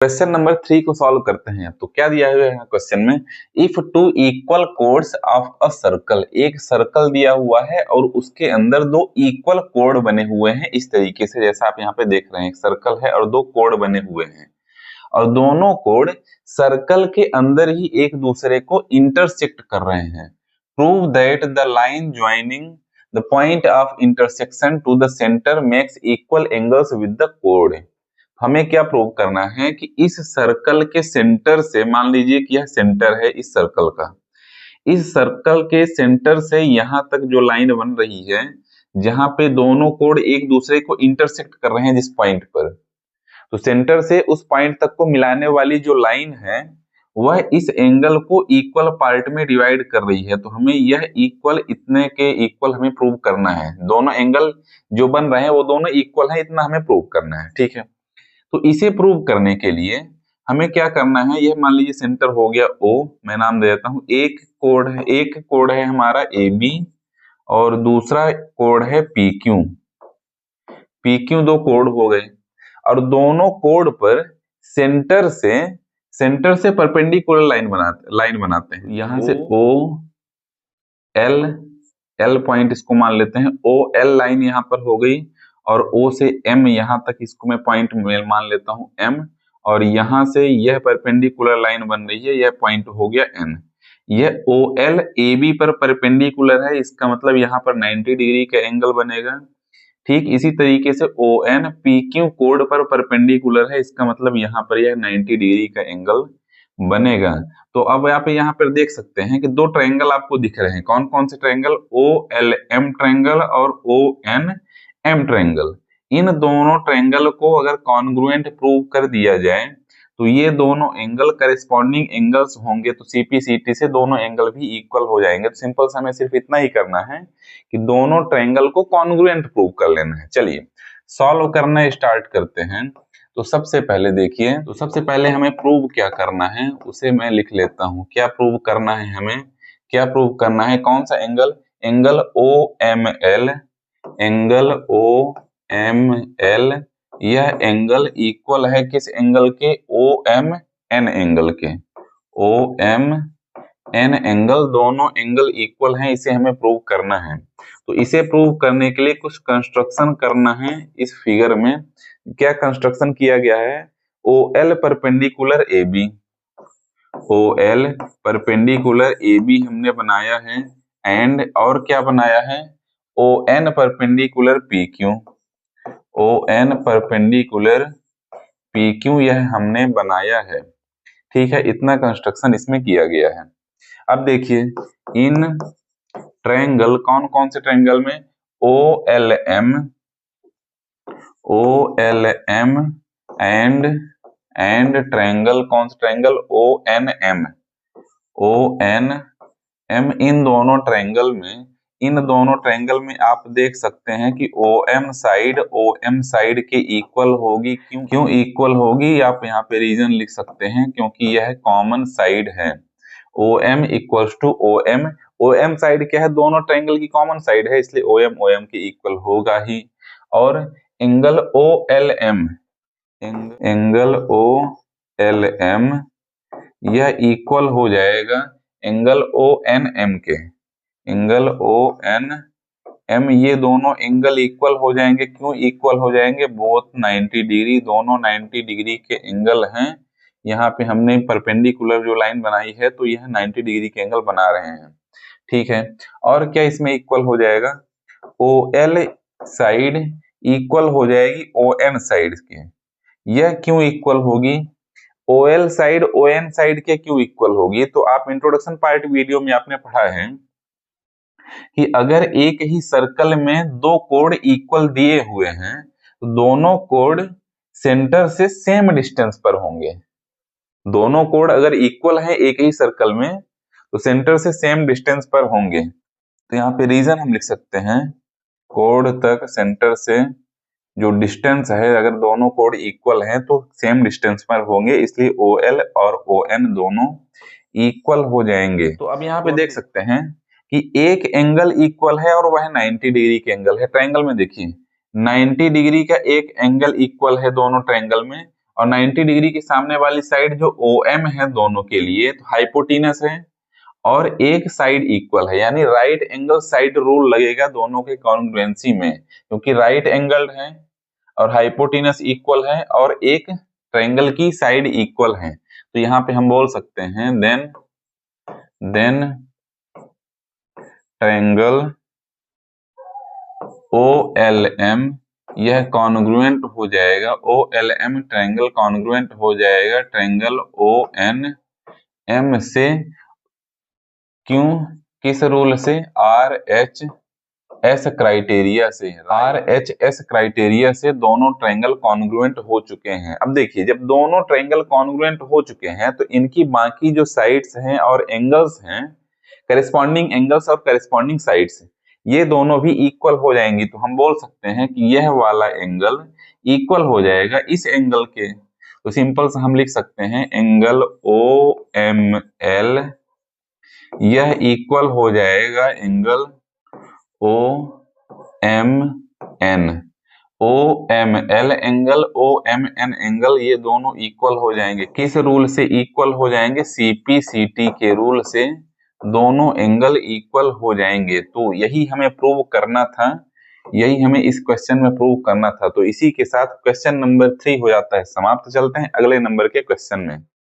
Question number 3 को solve करते हैं। तो क्या दिया हुआ है क्वेश्चन में, if two equal codes of a circle, एक सर्कल दिया हुआ है और उसके अंदर दो इक्वल कोड बने हुए हैं। इस तरीके से जैसा आप यहाँ पे देख रहे हैं, एक सर्कल है और दो कोड बने हुए हैं और दोनों कोड सर्कल के अंदर ही एक दूसरे को इंटरसेक्ट कर रहे हैं। Prove that the line joining the point of intersection to the centre makes equal angles with the कोड। हमें क्या प्रूव करना है कि इस सर्कल के सेंटर से, मान लीजिए कि यह सेंटर है इस सर्कल का, इस सर्कल के सेंटर से यहां तक जो लाइन बन रही है, जहां पे दोनों कोड एक दूसरे को इंटरसेक्ट कर रहे हैं जिस पॉइंट पर, तो सेंटर से उस पॉइंट तक को मिलाने वाली जो लाइन है वह इस एंगल को इक्वल पार्ट में डिवाइड कर रही है। तो हमें यह इक्वल, इतने के इक्वल हमें प्रूव करना है। दोनों एंगल जो बन रहे हैं वो दोनों इक्वल है, इतना हमें प्रूव करना है। ठीक है, तो इसे प्रूव करने के लिए हमें क्या करना है, यह मान लीजिए सेंटर हो गया O, मैं नाम दे देता हूं। एक कोड है हमारा AB और दूसरा कोड है PQ। PQ दो कोड हो गए और दोनों कोड पर सेंटर से परपेंडिकुलर लाइन बनाते हैं। यहां से L पॉइंट इसको मान लेते हैं, OL लाइन यहाँ पर हो गई और O से M यहाँ तक इसको मैं पॉइंट मान लेता हूँ M, और यहां से यह परपेंडिकुलर लाइन बन रही है, यह पॉइंट हो गया N। यह OL AB पर परपेंडिकुलर है, इसका मतलब यहाँ पर 90 डिग्री का एंगल बनेगा। ठीक इसी तरीके से ON PQ कोड पर परपेंडिकुलर है, इसका मतलब यहाँ पर यह 90 डिग्री का एंगल बनेगा। तो अब आप यहाँ पर देख सकते हैं कि दो ट्रायंगल आपको दिख रहे हैं। कौन कौन से ट्रायंगल? OLM ट्रायंगल और ONM ट्रायंगल। इन दोनों ट्रायंगल को अगर कॉन्ग्रुएंट प्रूव कर दिया जाए तो ये दोनों एंगल करेस्पॉन्डिंग एंगल्स होंगे, तो CPCT से दोनों एंगल भी इक्वल हो जाएंगे। तो सिंपल सा हमें सिर्फ इतना ही करना है कि दोनों ट्रायंगल को कॉन्ग्रुएंट प्रूव कर लेना है। चलिए सॉल्व करना स्टार्ट करते हैं। तो सबसे पहले देखिए, तो सबसे पहले हमें प्रूव क्या करना है उसे मैं लिख लेता हूं। क्या प्रूव करना है हमें? क्या प्रूव करना है? कौन सा angle? Angle OML। Angle OML यह एंगल इक्वल है किस एंगल के? OMN एंगल के। OMN एंगल, दोनों एंगल इक्वल हैं, इसे हमें प्रूव करना है। तो इसे प्रूव करने के लिए कुछ कंस्ट्रक्शन करना है। इस फिगर में क्या कंस्ट्रक्शन किया गया है? OL perpendicular AB, OL perpendicular AB हमने बनाया है, एंड और क्या बनाया है? ON perpendicular PQ, ON perpendicular PQ यह हमने बनाया है। ठीक है, इतना कंस्ट्रक्शन इसमें किया गया है। अब देखिए इन ट्रायंगल, कौन कौन से ट्रायंगल में? OLM एंड ट्रायंगल, कौन सा ट्रायंगल? ONM। इन दोनों ट्रायंगल में आप देख सकते हैं कि OM साइड के इक्वल होगी। क्यों इक्वल होगी? आप यहाँ पे रीजन लिख सकते हैं, क्योंकि यह कॉमन साइड है। OM equals to OM side क्या है? दोनों ट्रायंगल की कॉमन साइड है, इसलिए OM के इक्वल होगा ही। और एंगल OLM यह इक्वल हो जाएगा एंगल ONM के। एंगल ONM, ये दोनों एंगल इक्वल हो जाएंगे। क्यों इक्वल हो जाएंगे? बोथ 90 डिग्री, दोनों 90 डिग्री के एंगल हैं। यहाँ पे हमने परपेंडिकुलर जो लाइन बनाई है तो यह 90 डिग्री के एंगल बना रहे हैं। ठीक है, और क्या इसमें इक्वल हो जाएगा? OL साइड इक्वल हो जाएगी ON साइड के। यह क्यों इक्वल होगी? OL साइड ON साइड के क्यों इक्वल होगी? तो आप इंट्रोडक्शन पार्ट वीडियो में आपने पढ़ा है कि अगर एक ही सर्कल में दो कोड इक्वल दिए हुए हैं तो दोनों कोड सेंटर से सेम डिस्टेंस पर होंगे। दोनों कोड अगर इक्वल है एक ही सर्कल में तो सेंटर से सेम डिस्टेंस पर होंगे। तो यहाँ पे रीजन हम लिख सकते हैं, कोड तक सेंटर से जो डिस्टेंस है, अगर दोनों कोड इक्वल हैं तो सेम डिस्टेंस पर होंगे, इसलिए OL और ON दोनों इक्वल हो जाएंगे। तो अब यहाँ पे देख सकते हैं कि एक एंगल इक्वल है और वह 90 डिग्री के एंगल है। ट्रायंगल में देखिए 90 डिग्री का एक एंगल इक्वल है दोनों ट्रायंगल में, और 90 डिग्री के सामने वाली साइड जो OM है दोनों के लिए तो हाइपोटेनस है, और एक साइड इक्वल है, यानी राइट एंगल साइड रूल लगेगा दोनों के कॉन्ग्रुएंसी में, क्योंकि राइट एंगल है और हाइपोटेनस इक्वल है और एक ट्रायंगल की साइड इक्वल है। तो यहाँ पे हम बोल सकते हैं देन ट्रायंगल OLM यह कॉन्ग्रुएंट हो जाएगा, OLM ट्रायंगल कॉन्ग्रुएंट हो जाएगा ट्रायंगल ONM से। क्यों? किस रूल से? RHS क्राइटेरिया से। RHS क्राइटेरिया से दोनों ट्रायंगल कॉन्ग्रुएंट हो चुके हैं। अब देखिए, जब दोनों ट्रायंगल कॉन्ग्रुएंट हो चुके हैं तो इनकी बाकी जो साइड्स हैं और एंगल्स हैं, करेस्पॉन्डिंग एंगल्स और करेस्पॉन्डिंग साइड्स, ये दोनों भी इक्वल हो जाएंगी। तो हम बोल सकते हैं कि यह वाला एंगल इक्वल हो जाएगा इस एंगल के। तो सिंपल से हम लिख सकते हैं एंगल OML यह इक्वल हो जाएगा angle OMN। OML angle OMN angle ये दोनों इक्वल हो जाएंगे। किस रूल से इक्वल हो जाएंगे? CP/CT के रूल से दोनों एंगल इक्वल हो जाएंगे। तो यही हमें प्रूव करना था, यही हमें इस क्वेश्चन में प्रूव करना था। तो इसी के साथ क्वेश्चन नंबर 3 हो जाता है समाप्त। चलते हैं अगले नंबर के क्वेश्चन में।